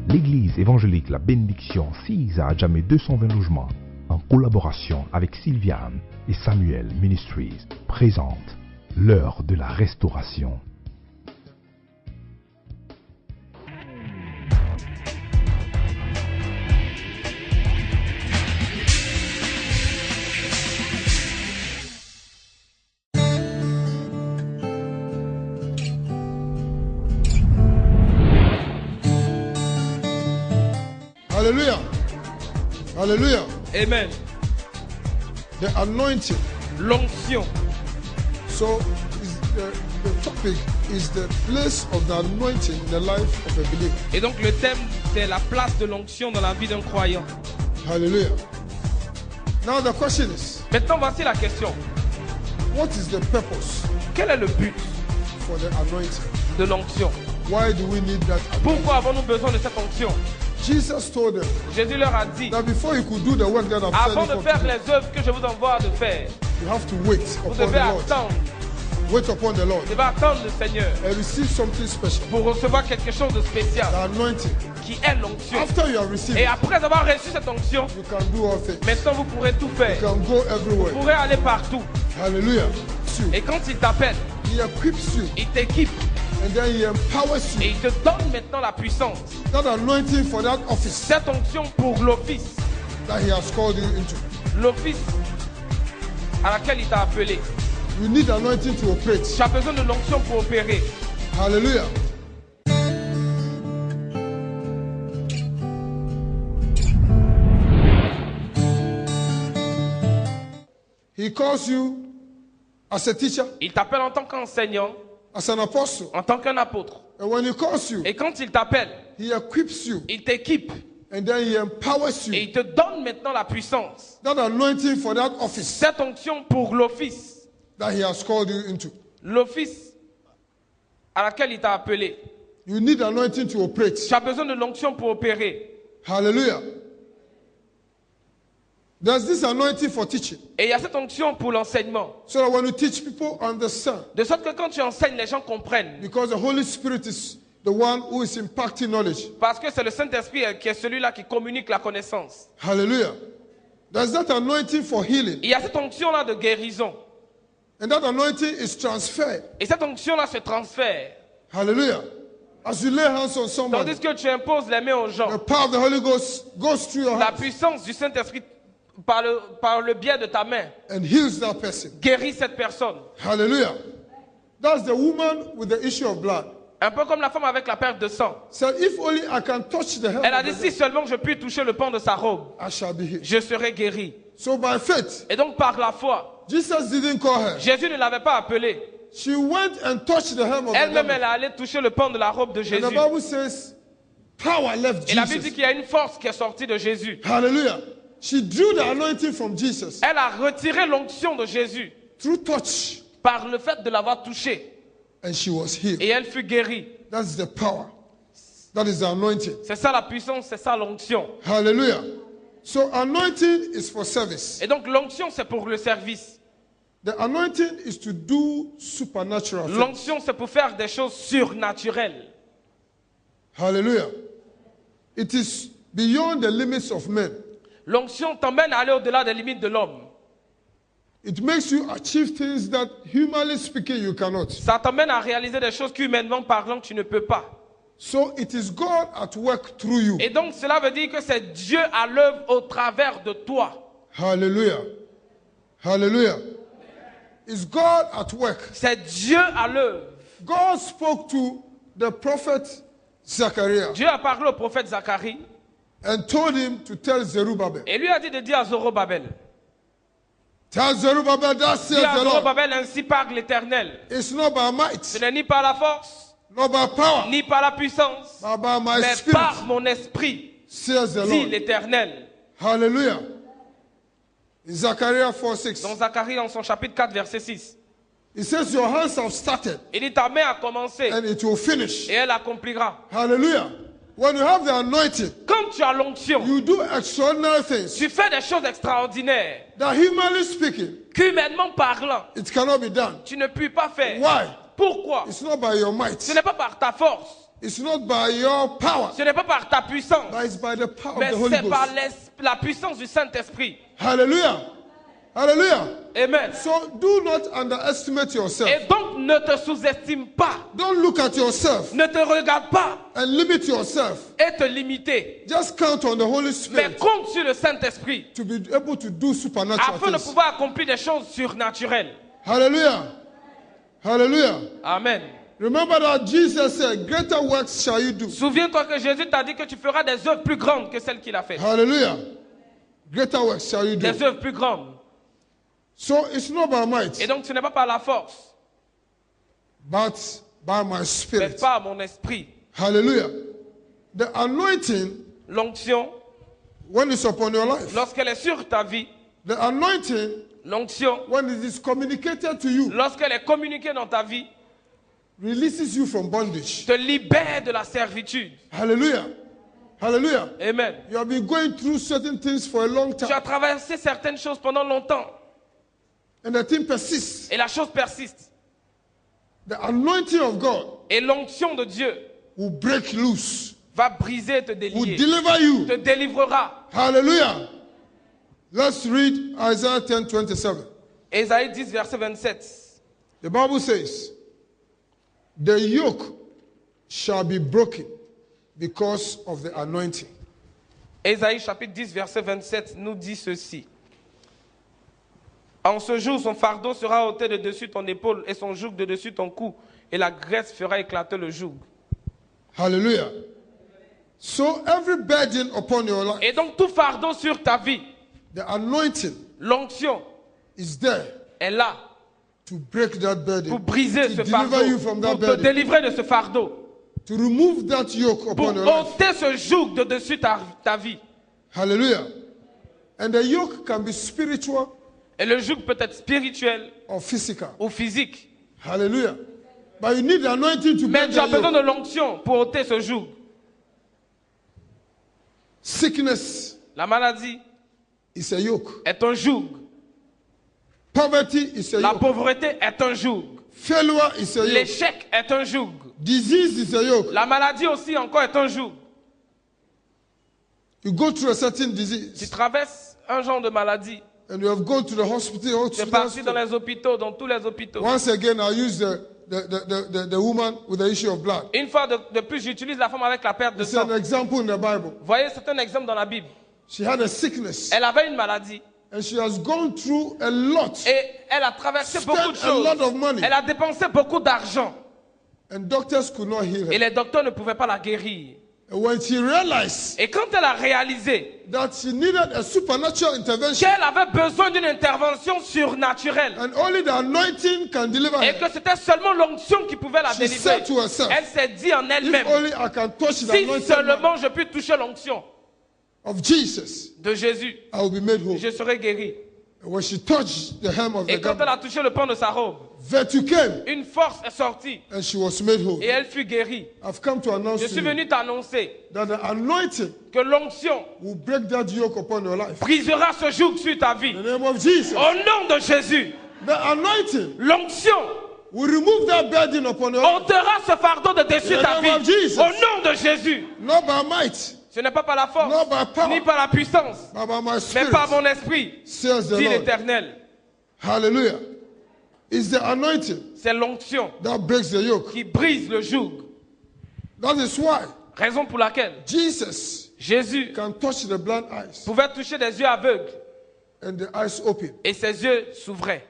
L'église évangélique La Bénédiction Cise à Adjamé 220 logements, en collaboration avec Sylviane et Samuel Ministries, présente l'heure de la restauration. Hallelujah. Hallelujah. Amen. The anointing. L'onction. So the topic is the place of the anointing in the life of a believer. Et donc le thème, c'est la place de l'onction dans la vie d'un croyant. Hallelujah. Now the question is, Maintenant, voici la question. what is the purpose Quel est le but for the anointing? de l'onction? Why do we need that anointing? Pourquoi avons-nous besoin de cette onction? Jesus told them Jésus leur a dit, that before you could do the work that I've avant sent de you faire for, les œuvres que je vous envoie de faire, you have to wait vous upon devez the Lord. attendre. Wait upon the Lord Vous devez attendre le Seigneur and receive something special. pour recevoir quelque chose de spécial, The anointing. qui est l'onction. After you have received Et it, après avoir reçu cette onction, you can do all things. maintenant vous pourrez tout faire. You can go everywhere. Vous pourrez aller partout. Hallelujah. Et quand il t'appelle, He equips you il t'équipe and then he empowers et you. il te donne maintenant la puissance. That anointing for that office Cette onction pour l'office. that he has called you into. L'office à laquelle il t'a appelé. You need anointing to operate. Tu as besoin de l'onction pour opérer. Hallelujah. He calls you as a teacher, Il t'appelle en tant qu'enseignant, as an apostle. en tant qu'un apôtre. And when he calls you, Et quand il t'appelle, he equips you il t'équipe and then he empowers et you. il te donne maintenant la puissance. That anointing for that office Cette onction pour l'office. that he has called you into. L'office à laquelle il t'a appelé. You need anointing to operate. Tu as besoin de l'onction pour opérer. Hallelujah. There's this anointing for teaching. Et il y a cette onction pour l'enseignement. So that when you teach, people understand. De sorte que quand tu enseignes, les gens comprennent. Because the Holy Spirit is the one who is imparting knowledge. Parce que c'est le Saint-Esprit qui est celui-là qui communique la connaissance. Hallelujah. There's that anointing for healing. Il y a cette onction-là de guérison. And that anointing is transferred. Et cette onction-là se transfère. Hallelujah. As you lay hands on somebody, Tandis que tu imposes les mains aux gens. the power of the Holy Ghost goes through your La hands puissance du Saint-Esprit, par le biais de ta main, and heals that person. guérit cette personne. Hallelujah. That's the woman with the issue of blood. Un peu comme la femme avec la perte de sang. Said, if only I can touch the hem Elle a of dit, the si seulement je puis toucher le pan de sa robe, I shall be healed. je serai guéri. So by faith, Et donc par la foi, Jesus didn't call her. Jésus ne l'avait pas appelée. She went and touched the hem of the Elle-même, garment. elle est allée toucher le pan de la robe de And Jésus. the Bible says, power left Et la Bible dit Jesus. qu'il y a une force qui est sortie de Jésus. Hallelujah. She drew the anointing from Jesus Elle a retiré l'onction de Jésus through touch, par le fait de l'avoir touché. and she was healed. Et elle fut guérie. That's the power. That is the anointing. C'est ça la puissance, c'est ça l'onction. Hallelujah. So anointing is for service. Et donc l'onction, c'est pour le service. The anointing is to do supernatural things. L'onction, c'est pour faire des choses surnaturelles. Hallelujah. It is beyond the limits of men. L'onction t'emmène à aller au-delà des limites de l'homme. It makes you achieve things that, humanly speaking, you cannot. Ça t'emmène à réaliser des choses qu'humainement parlant, tu ne peux pas. So it is God at work through you. Et donc cela veut dire que c'est Dieu à l'œuvre au travers de toi. Hallelujah. Hallelujah. It's God at work. C'est Dieu à l'œuvre. God spoke to the prophet Zechariah Dieu a parlé au prophète Zacharie and told him to tell Zerubbabel. et lui a dit de dire à Zorobabel. Tell Zerubbabel, that Dis says à the Lord. Zorobabel, ainsi parle l'Éternel. It's not by Ce might, n'est ni par la force, not by power, ni par la puissance, but by my mais spirit, par mon esprit, says the dit Lord. l'Éternel. Hallelujah. In Zechariah 4:6, Dans Zacharie, dans son chapitre 4, verset 6, it says your hands have started il dit ta main a commencé and it will finish. et elle accomplira. Hallelujah. When you have the anointing, Quand tu as l'onction, you do extraordinary things tu fais des choses extraordinaires that, humanly speaking, qu'humainement parlant, it cannot be done. tu ne peux pas faire. Why? Pourquoi? It's not by your Ce might, n'est pas par ta force, It's not by your power, Ce n'est pas par ta puissance, but it's by the power of mais the Holy c'est par Ghost. la puissance du Saint-Esprit. Hallelujah. Hallelujah. Amen. So do not underestimate yourself. Et donc ne te sous-estime pas, Don't look at yourself ne te regarde pas and limit yourself. et te limiter. Just count on the Holy Mais Spirit compte sur le Saint-Esprit to be able to do supernatural afin de things. pouvoir accomplir des choses surnaturelles. Hallelujah. Hallelujah. Amen. Remember that Jesus said, greater works shall you do. Souviens-toi que Jésus t'a dit que tu feras des œuvres plus grandes que celles qu'il a faites. Hallelujah. Greater works shall you do. Des œuvres plus grandes. So it's not by Et might, donc ce n'est pas par la force, but by my mais spirit. par mon esprit. Hallelujah. The anointing, L'onction, when it's upon your life, lorsqu'elle est sur ta vie, the anointing, l'onction, when it is communicated to you, lorsqu'elle est communiquée dans ta vie, releases you from bondage. te libère de la servitude. Hallelujah. Hallelujah. Amen. You have been going through certain things for a long Tu as time, traversé certaines choses pendant longtemps and the thing persists. et la chose persiste. The anointing of God Et l'onction de Dieu will break loose, va briser et te will délier, deliver you. te délivrera. Hallelujah. Let's read Isaiah 10:27. Ésaïe 10, verset 27. The Bible says, the yoke shall be broken because of the anointing. Ésaïe chapitre 10, verset 27 nous dit ceci. En ce jour, son fardeau sera ôté de dessus ton épaule et son joug de dessus ton cou, et la graisse fera éclater le joug. Hallelujah. So every burden upon your life, Et donc tout fardeau sur ta vie, the anointing l'onction is there est là to break that burden, pour briser to ce deliver you fardeau, from that pour te burden, délivrer de ce fardeau, to remove that yoke pour upon your life. ôter ce joug de dessus ta vie. Hallelujah. And the yoke can be spiritual Et le joug peut être spirituel or physical. ou physique. Hallelujah. But you need the anointing to Mais break tu as that besoin yoke. de l'onction pour ôter ce joug. Sickness La maladie is a yoke. est un joug. Poverty is a La yoke. pauvreté est un joug. Failure is a yoke. L'échec est un joug. Disease is a yoke. La maladie aussi encore est un joug. You go through a certain Tu disease traverses un genre de maladie. and you have gone to the hospital. Tu es parti dans les hôpitaux, dans tous les hôpitaux. Once again, I use the woman with the issue of blood. Une fois de plus, j'utilise la femme avec la perte de It's sang. an example in the Bible. Vous voyez, c'est un exemple dans la Bible. She had a sickness Elle avait une maladie and she has gone through a lot. et elle a traversé beaucoup de Spent a lot choses. of money. Elle a dépensé beaucoup d'argent And doctors could not heal et her. les docteurs ne pouvaient pas la guérir. And when she realized Et quand elle a réalisé that she needed a supernatural intervention qu'elle avait besoin d'une intervention surnaturelle and only the anointing can deliver et her, que c'était seulement l'onction qui pouvait la she délivrer, said to herself, elle s'est dit en if elle-même, only I can touch the si anointing seulement je puis toucher l'onction of Jesus, de Jésus, I will be made whole. je serai guéri. And when she touched the hem of the Et quand elle garment, a touché le pan de sa robe, virtue came une force est sortie and she was made whole. et elle fut guérie. I've come to announce Je to suis you venu t'annoncer that the anointing que l'onction will break that yoke upon your life. brisera ce joug sur ta vie. In the name of Jesus. Au nom de Jésus, The anointing l'onction will remove that burden upon your life. ôtera ce fardeau de dessus In the ta name of vie. Jesus. Au nom de Jésus. Not by might, Ce n'est pas par la force, not by power, ni par la puissance, but by my mais spirit, par mon esprit, says the dit Lord. l'Éternel. Hallelujah. It's the anointing C'est l'onction that breaks the yoke. qui brise le joug. That is why Raison pour laquelle Jesus Jésus can touch the blind eyes pouvait toucher des yeux aveugles and the eyes open. et ses yeux s'ouvraient.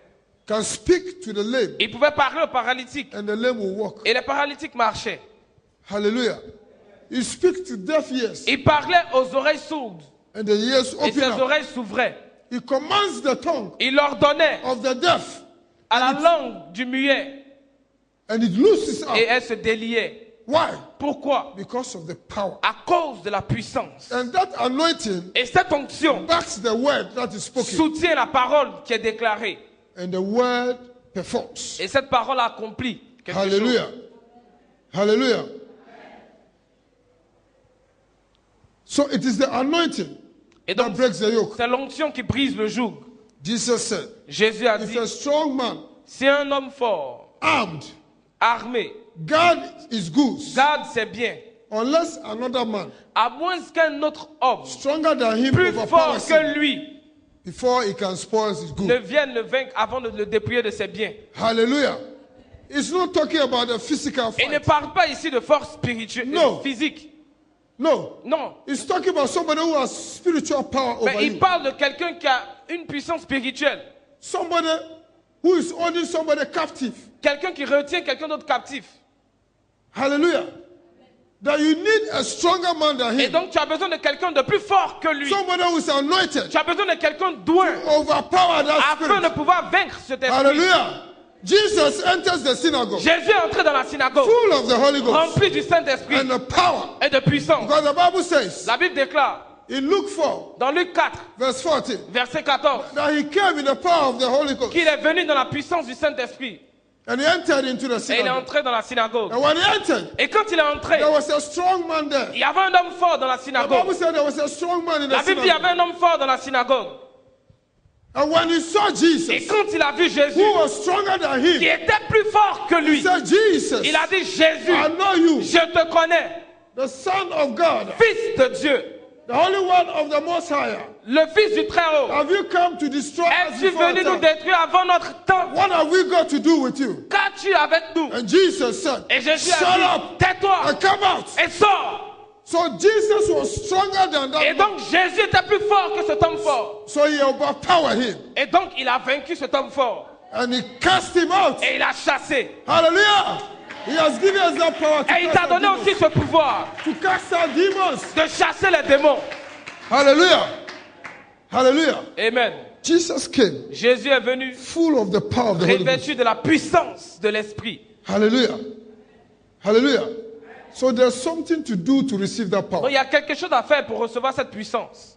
Can speak to the lame Il pouvait parler aux paralytiques and the lame will walk. et les paralytiques marchaient. Hallelujah. You speak to deaf ears Il parlait aux oreilles sourdes and the ears et ses open up. oreilles s'ouvraient. He commands the tongue Il ordonnait of the deaf à la langue du muet and it looses up. et elle se déliait. Why? Pourquoi? Because of the power. À cause de la puissance. And that anointing Et cette onction backs the word that is spoken. soutient la parole qui est déclarée. And the word performs. Et cette parole accomplit quelque chose. Hallelujah. Hallelujah. So it is the anointing Et that donc, breaks the yoke. c'est l'onction qui brise le joug. Jesus said, Jésus a if dit, a strong man, si un homme fort, armed, armé, guard his goods garde ses biens, unless another man à moins qu'un autre homme stronger than him plus overpowers fort que him lui before he can spoil his ne goods. vienne le vaincre avant de le dépouiller de ses biens. Hallelujah. It's not talking about a physical Il ne fight. parle pas ici de force spirituelle, Non. physique. No. Non. It's talking about somebody who has spiritual power over Mais il you. parle de quelqu'un qui a une puissance spirituelle. Somebody who is holding somebody captive. Quelqu'un qui retient quelqu'un d'autre captif. Hallelujah. That you need a stronger man than Et him. donc tu as besoin de quelqu'un de plus fort que lui. Somebody who is anointed. Tu as besoin de quelqu'un doué Overpower that afin de spirit. pouvoir vaincre cet esprit. Hallelujah. Jesus enters the synagogue Jésus est entré dans la synagogue full of the Holy Ghost rempli du Saint-Esprit and the power. et de puissance. Because the Bible says La Bible déclare in Luke 4, dans Luc 4, verse 14, verset 14, that he came in the power of the Holy Ghost. qu'il est venu dans la puissance du Saint-Esprit. And he entered into the Et il est synagogue. entré dans la synagogue. And when he entered, Et quand il est entré, there was a strong man there. il y avait un homme fort dans la The synagogue. Bible said there was a strong man in La the Bible dit qu'il y synagogue. avait un homme fort dans la synagogue. And when he saw Et Jesus, quand il a vu Jésus, who was stronger than qui him, était plus fort que he lui, said, Jesus, il a dit, Jésus, I know you, je te connais, the Son of God, Fils de Dieu, the Holy One of the Most High. le Fils du Très-Haut. Have you come to destroy us Es-tu before venu our nous time? détruire avant notre temps? What have we got to do with you? Qu'as-tu avec nous? And Jesus said, Et Jésus shut a up dit, tais-toi and come out. et sors. So Jesus was stronger than Et that man. donc Jésus était plus fort que cet homme fort. So he overpowered him Et donc il a vaincu cet homme fort. and he cast him out. Et il a chassé. Hallelujah. He has given us that power to Et il cast t'a out donné demons. aussi ce pouvoir To cast out demons. de chasser les démons. Hallelujah. Hallelujah. Amen. Jesus came Jésus est venu full of the power of the Holy Ghost. revêtu de la puissance de l'Esprit. Hallelujah. Hallelujah. So there's something to do to receive that Donc power. il y a quelque chose à faire pour recevoir cette puissance.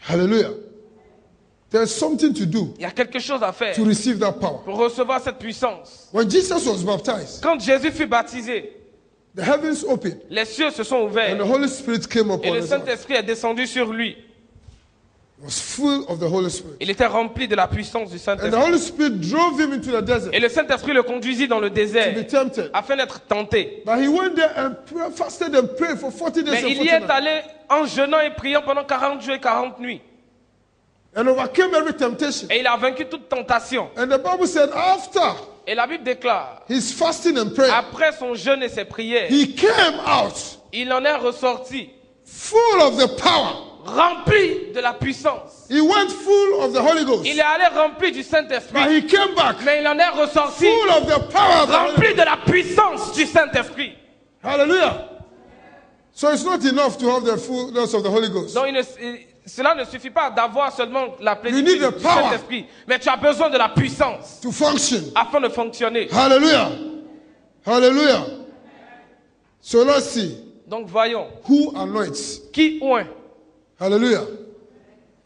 Hallelujah. There's something to do Il y a quelque chose à faire to receive that power. pour recevoir cette puissance. When Jesus was baptized, Quand Jésus fut baptisé, the heavens opened les cieux se sont and ouverts the Holy Spirit came et upon le us. He Saint-Esprit est descendu sur lui. was full of the Holy Spirit. Il était rempli de la puissance du And the Saint-Esprit. Holy Spirit drove him into the desert Et le Saint-Esprit le conduisit dans le to be désert tempted. afin d'être tenté. But he went there and fasted and prayed for 40 days Mais and il 40 y est nights. allé en jeûnant et priant pendant 40 jours et 40 nuits. And overcame every temptation. Et il a vaincu toute tentation. And the Bible said after Et la Bible déclare, his fasting and prayer, après son jeûne et ses prières, he came out il en est ressorti, full of the power. rempli de la puissance. He went full of the Holy Ghost. Il est allé rempli du But Saint-Esprit, he came back mais il en est ressorti, full of the power of the Holy rempli Ghost. de la puissance du Saint-Esprit. Hallelujah. So it's not enough to have the fullness of the Holy Ghost. Donc cela ne suffit pas d'avoir seulement la You plénitude need the du power. Saint-Esprit, mais tu as besoin de la puissance To function. afin de fonctionner. Hallelujah. Hallelujah. So let's see Donc voyons, who anoints. qui oint? Hallelujah.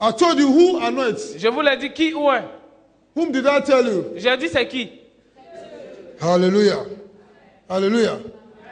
I told you who anoints. Je vous l'ai dit, qui oint? Whom did I tell you? J'ai dit c'est qui? Hallelujah. Hallelujah.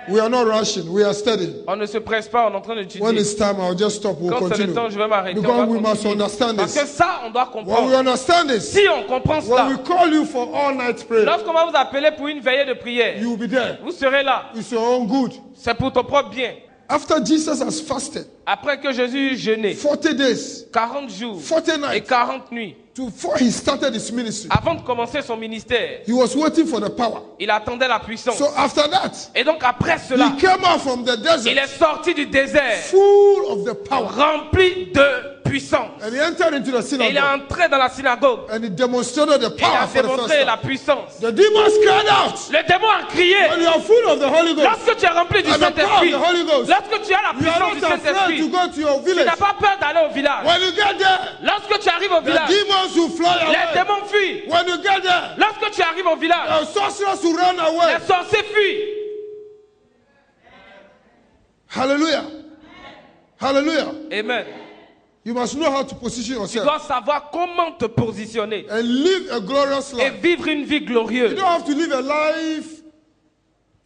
We are not rushing. We are studying. On ne se presse pas, on est en train When d'étudier. it's time, I'll just stop. We'll Quand c'est le continue. temps, je vais m'arrêter. on Because va we must continuer. understand Parce que this. ça, on doit When we comprendre. understand this, Si on comprend when we cela, call you for all night prayer, lorsqu'on va vous appeler pour une veillée de prière, you will be there. vous serez là. It's your own good. C'est pour ton propre bien. After Jesus has fasted Après que Jésus eut jeûné 40 days, 40 jours 40 et nights, 40 nuits, before he started his ministry, avant de commencer son ministère, he was waiting for the power. il attendait la puissance. So after that, Et donc après cela, he came out from the il desert est sorti du désert, full of the power. rempli de puissance. And he entered into the Et il est synagogue entré dans la synagogue. and he demonstrated the Et il power a for the first démontré la time. puissance. The demons cried out. Le démon a crié. When you are full of the Holy Ghost, Lorsque tu es rempli du and the power of Saint-Esprit, the Holy Ghost, lorsque tu as la you are puissance du not afraid to Saint-Esprit, go to your tu village. n'as pas peur d'aller au village. When you get there, Lorsque tu arrives au the village, demons will fly les away. démons fuient. When you get there, Lorsque tu arrives au village, the sorcerers will run away. les sorciers fuient. Hallelujah. Hallelujah. Amen. You must know how to position Tu yourself dois savoir comment te positionner and live a glorious et life. vivre une vie You glorieuse. don't have to live a life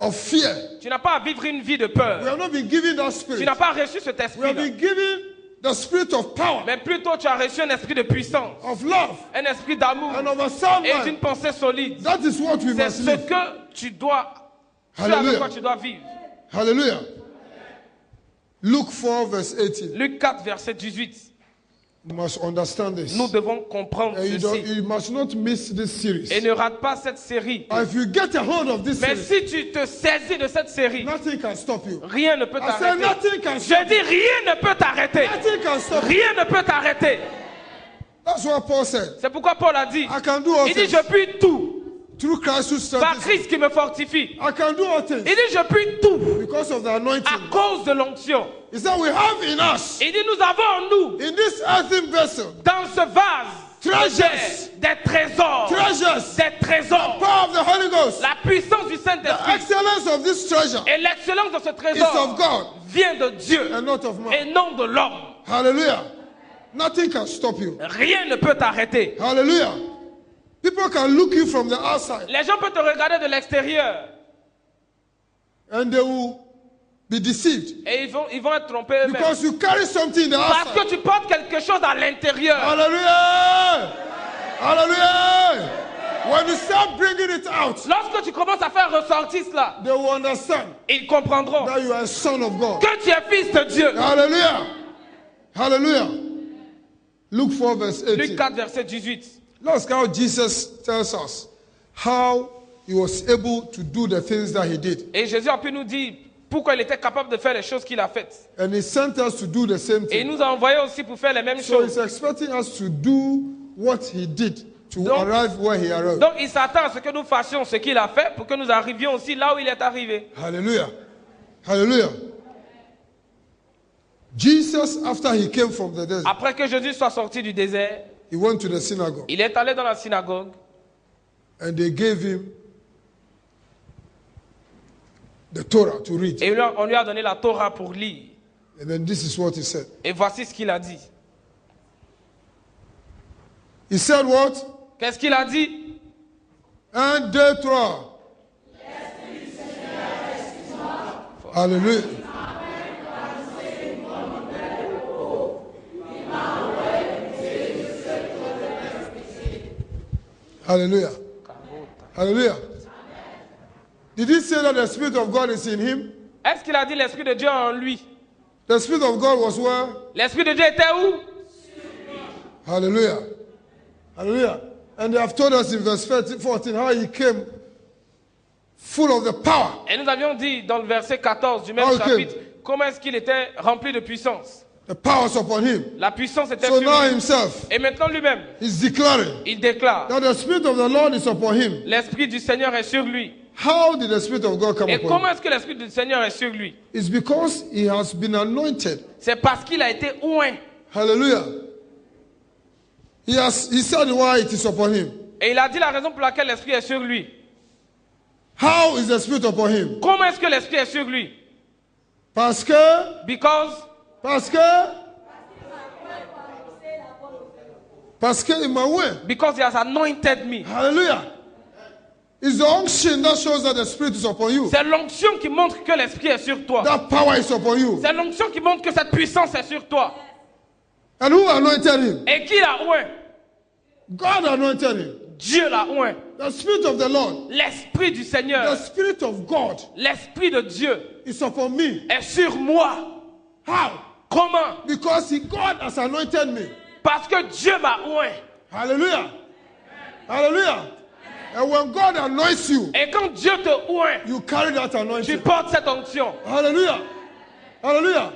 of fear. Tu n'as pas à vivre une vie de We peur. have not been given that Tu spirit. n'as pas reçu cet We have esprit-là. been given the spirit of power, Mais plutôt tu as reçu un esprit de puissance, of love, un esprit d'amour and of a sound et d'une mind. pensée solide. That is what we C'est must ce live. que tu dois, ce avec Hallelujah. quoi tu dois vivre. Hallelujah. Luke 4 verse 18. Luc 4, verset 18. You must understand this. Nous devons comprendre And ceci. you must not miss this series. Et ne rate pas cette série. If you get a hold of this Mais series, si tu te saisis de cette série, nothing can stop you. rien ne peut I said t'arrêter. nothing can Je stop dis rien ne peut t'arrêter. Nothing can stop you. Rien ne peut t'arrêter. That's what Paul said. C'est pourquoi Paul a dit, I can do all il dit, things je puis tout through Christ who par strengthens me. Christ qui me fortifie. I can do all things Il dit, je puis tout because of the à anointing. cause de l'onction. He said we have in us, Il dit, nous avons en nous, in this earthen vessel, dans ce vase, treasures, des trésors. treasures, Des trésors. power of the Holy Ghost. La puissance du The Saint-Esprit excellence of this treasure et l'excellence de ce is trésor of God vient de Dieu and not of man. et non de l'homme. Hallelujah. Nothing can stop you. Rien ne peut t'arrêter. Hallelujah. People can look you from the outside Les gens peuvent te regarder de l'extérieur and they will be deceived et ils vont être trompés eux-mêmes. because you carry something in the Parce outside. que tu portes quelque chose à l'intérieur. Hallelujah. Hallelujah. When you start bringing it out, Lorsque tu commences à faire ressortir cela, they will understand ils comprendront that you are a son of God. que tu es fils de Dieu. Hallelujah. Hallelujah. Luke 4 verse Luc 18. 4, verset 18. Let's how Jesus tells us how he was able to do the things that he did. Et Jésus a pu nous dire pourquoi il était capable de faire les choses qu'il a faites. And he sent us to do the same Et il thing. nous a envoyés aussi pour faire les mêmes So choses. he's expecting us to do what he did to Donc- arrive where he arrived. Donc il s'attend à ce que nous fassions ce qu'il a fait pour que nous arrivions aussi là où il est arrivé. Hallelujah. Hallelujah. Jesus, after he came from the desert, Après que Jésus soit sorti du désert, he went to the synagogue il est allé dans la synagogue and they gave him the Torah to read. et on lui a donné la Torah pour lire. And then this is what he said. Et voici ce qu'il a dit. He said what? Qu'est-ce qu'il a dit? 1, 2, 3. Hallelujah. Hallelujah. Hallelujah. Did he say that the Spirit of God is in him? Est-ce qu'il a dit l'Esprit de Dieu en lui? The Spirit of God was where? L'Esprit de Dieu était où? Hallelujah. Hallelujah. And they have told us in verse 14 how he came full of the power. Et nous avions dit dans le verset 14 du même Ah, ok. chapitre comment est-ce qu'il était rempli de puissance. The power is upon him. La puissance était So sur now lui. himself Et maintenant lui-même, is declaring il déclare, that the Spirit of the Lord is upon him. l'Esprit du Seigneur est sur lui. How did the Spirit of God come Et upon comment him? est-ce que l'Esprit du Seigneur est sur lui? It's because he has been anointed. C'est parce qu'il a été oint. Hallelujah. He said why it is upon him. Et il a dit la raison pour laquelle l'Esprit est sur lui. How is the Spirit upon him? Comment est-ce que l'Esprit est sur lui? Parce que in my way. Because he has anointed me. Hallelujah. It's the unction that shows that the Spirit is upon you. C'est l'onction qui montre que l'Esprit est sur toi. That power is upon you. C'est l'onction qui montre que cette puissance est sur toi. And who anointed him? Et qui l'a oint? God anointed him. Dieu l'a oint. The Spirit of the Lord, L'Esprit du the Seigneur, Spirit of God l'Esprit de Dieu is upon me. est sur moi. How? Comment? Because God has anointed me. Parce que Dieu m'a oint. Hallelujah. Hallelujah. And when God anoints you, Et quand Dieu te oint, you carry that tu anointing. portes cette onction. Hallelujah. Hallelujah.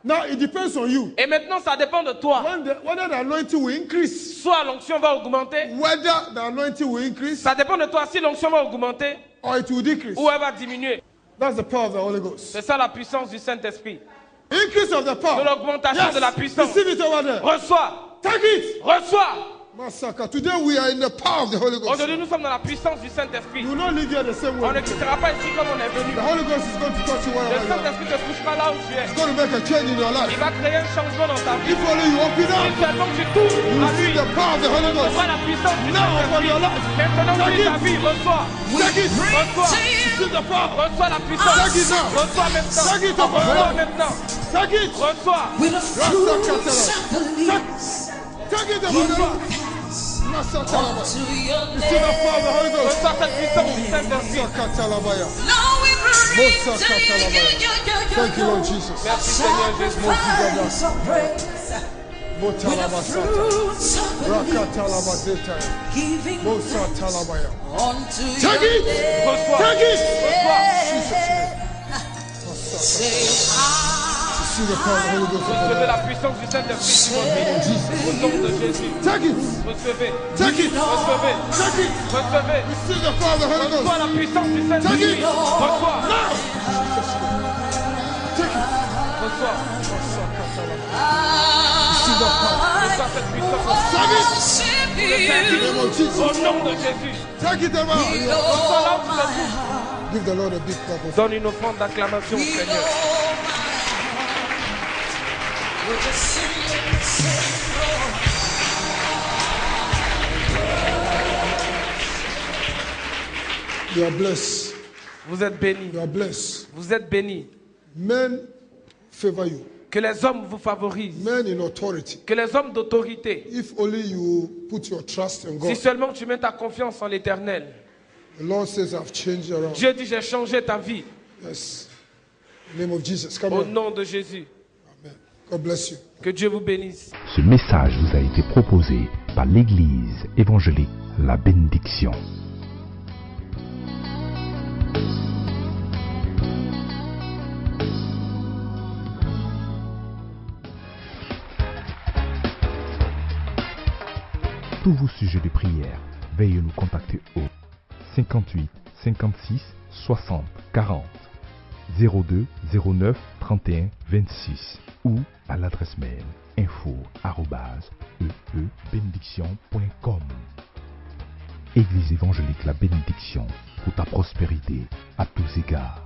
Now it depends on you. Et maintenant, ça dépend de toi. Whether the anointing will increase, Soit l'onction va augmenter. whether the anointing will increase Ça dépend de toi si l'onction va augmenter or it will decrease. ou elle va diminuer. That's the power of the Holy Ghost. C'est ça la puissance du Saint-Esprit. Increase of the De power. l'augmentation de la puissance. Receive it over there. Reçois. Take it. Reçois. Massacre. Today we are in the power of the Holy Ghost. Aujourd'hui, nous sommes dans la puissance du Saint-Esprit. You will not live here the same On way. ne quittera pas ici comme on est venu. The Holy Ghost is going to touch you Le wherever you are. Saint-Esprit te touchera là où tu es. It's going to make a change in your Il life. va créer un changement dans ta vie. If only you open Si up, seulement tu t'ouvres you à will see lui. the power of the Holy Tu Ghost. vois la puissance du Now upon Saint-Esprit. your life. Maintenant, Take sur ta it. vie, reçois. Take it. Reçois. See the power. Reçois la puissance. Take it now. Reçois maintenant. Take it upon your Reçois life. maintenant. Take it. Reçois. with the fruits of the lips. Take it, Reçois. Masatalaba. To your To the Father, Holy Ghost. Reçois cette puissance du Saint-Esprit. Sakatalabaya. Now we bring to Thank you, Lord Jesus. Merci Seigneur Jésus. sacrifice of praise. With the Motalabasata. fruits of the lips. Rakatalabazeta. Giving Mosatalabaya. unto Take your it. name. Reçois. Take it. Reçois. Jesus' name. Say, See the power of the Holy Ghost. Recevez la puissance du Saint-Esprit sur votre vie. Au nom de Jésus. Take it. Recevez. Take it. Recevez. Take it. Recevez. See the power of the Holy Reçois Ghost. la puissance du Saint-Esprit. Take it. Reçois. Take it. Reçois. See the power. Reçois cette puissance. Take it. worship In the name you. of Jesus. Au nom de Jésus. Take it, Emma. Reçois là où tu te trouves. Give the Lord a big clap of Donne une offrande d'acclamation au Seigneur. You are blessed. Vous êtes bénis. You are blessed. Vous êtes bénis. Men favor you. Que les hommes vous favorisent. Men in authority. Que les hommes d'autorité. If only you put your trust in Si God. seulement tu mets ta confiance en l'Éternel. The Lord says, I've changed around. Dieu dit, j'ai changé ta vie. Yes. In the name of Jesus. Come Au on. nom de Jésus. Amen. God bless you. Que Dieu vous bénisse. Ce message vous a été proposé par l'Église évangélique La Bénédiction. Tous vos sujets de prière, veuillez nous contacter au 58 56 60 40 02 09 31 26 ou à l'adresse mail info@eebénédiction.com. Église évangélique La Bénédiction, pour ta prospérité à tous égards.